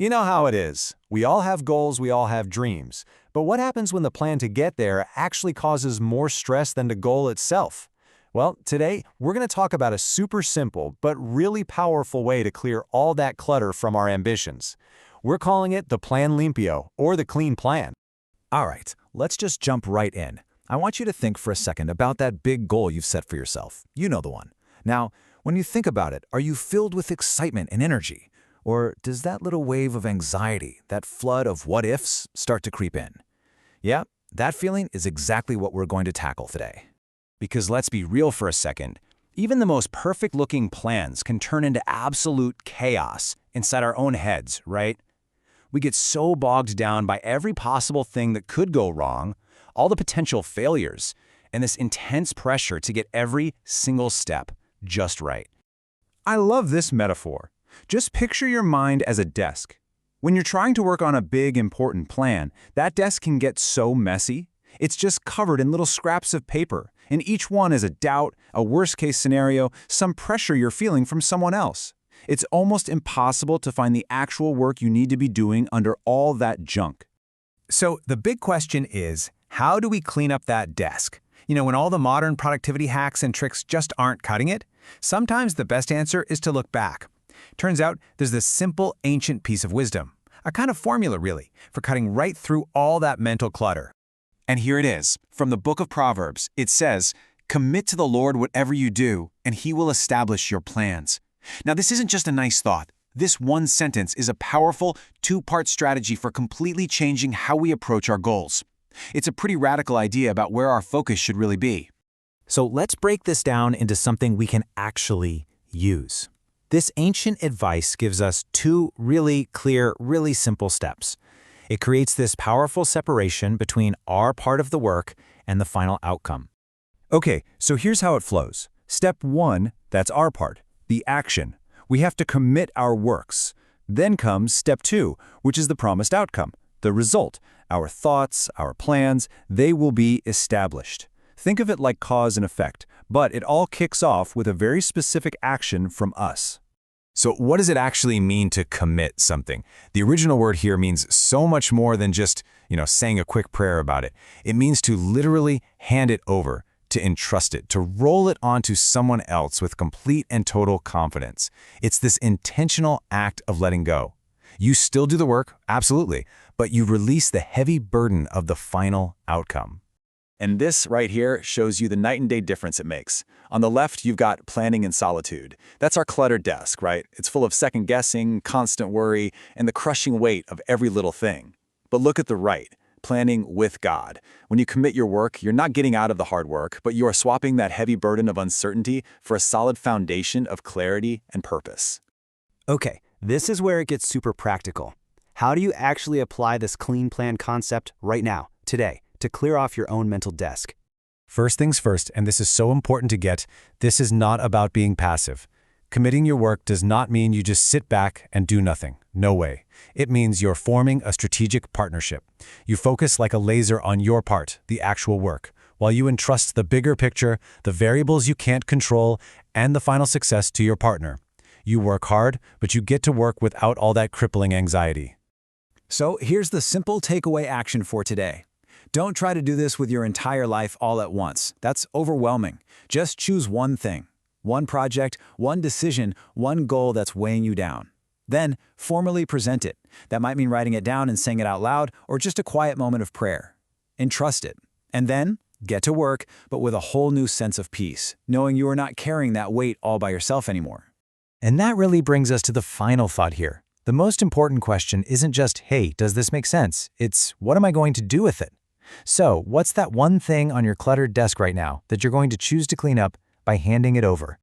You know how it is. We all have goals, we all have dreams. But what happens when the plan to get there actually causes more stress than the goal itself? Well, today we're going to talk about a super simple but really powerful way to clear all that clutter from our ambitions. We're calling it the Plan Limpio, or the Clean Plan. All right, let's just jump right in. I want you to think for a second about that big goal you've set for yourself. You know the one. Now, when you think about it, are you filled with excitement and energy? Or does that little wave of anxiety, that flood of what-ifs, start to creep in? Yeah, that feeling is exactly what we're going to tackle today. Because let's be real for a second, even the most perfect-looking plans can turn into absolute chaos inside our own heads, right? We get so bogged down by every possible thing that could go wrong, all the potential failures, and this intense pressure to get every single step just right. I love this metaphor. Just picture your mind as a desk. When you're trying to work on a big, important plan, that desk can get so messy. It's just covered in little scraps of paper, and each one is a doubt, a worst-case scenario, some pressure you're feeling from someone else. It's almost impossible to find the actual work you need to be doing under all that junk. So the big question is, how do we clean up that desk? When all the modern productivity hacks and tricks just aren't cutting it, sometimes the best answer is to look back. Turns out there's this simple, ancient piece of wisdom, a kind of formula really, for cutting right through all that mental clutter. And here it is, from the book of Proverbs. It says, "Commit to the Lord whatever you do, and He will establish your plans." Now, this isn't just a nice thought. This one sentence is a powerful, two-part strategy for completely changing how we approach our goals. It's a pretty radical idea about where our focus should really be. So let's break this down into something we can actually use. This ancient advice gives us two really clear, really simple steps. It creates this powerful separation between our part of the work and the final outcome. Okay, so here's how it flows. Step 1, that's our part, the action. We have to commit our works. Then comes step 2, which is the promised outcome, the result. Our thoughts, our plans, they will be established. Think of it like cause and effect, but it all kicks off with a very specific action from us. So what does it actually mean to commit something? The original word here means so much more than just, saying a quick prayer about it. It means to literally hand it over, to entrust it, to roll it onto someone else with complete and total confidence. It's this intentional act of letting go. You still do the work, absolutely, but you release the heavy burden of the final outcome. And this right here shows you the night and day difference it makes. On the left, you've got planning in solitude. That's our cluttered desk, right? It's full of second guessing, constant worry, and the crushing weight of every little thing. But look at the right, planning with God. When you commit your work, you're not getting out of the hard work, but you are swapping that heavy burden of uncertainty for a solid foundation of clarity and purpose. Okay, this is where it gets super practical. How do you actually apply this clean plan concept right now, today, to clear off your own mental desk? First things first, and this is so important to get, this is not about being passive. Committing your work does not mean you just sit back and do nothing. No way. It means you're forming a strategic partnership. You focus like a laser on your part, the actual work, while you entrust the bigger picture, the variables you can't control, and the final success to your partner. You work hard, but you get to work without all that crippling anxiety. So here's the simple takeaway action for today. Don't try to do this with your entire life all at once. That's overwhelming. Just choose one thing, one project, one decision, one goal that's weighing you down. Then formally present it. That might mean writing it down and saying it out loud, or just a quiet moment of prayer. Entrust it. And then get to work, but with a whole new sense of peace, knowing you are not carrying that weight all by yourself anymore. And that really brings us to the final thought here. The most important question isn't just, hey, does this make sense? It's, what am I going to do with it? So, what's that one thing on your cluttered desk right now that you're going to choose to clean up by handing it over?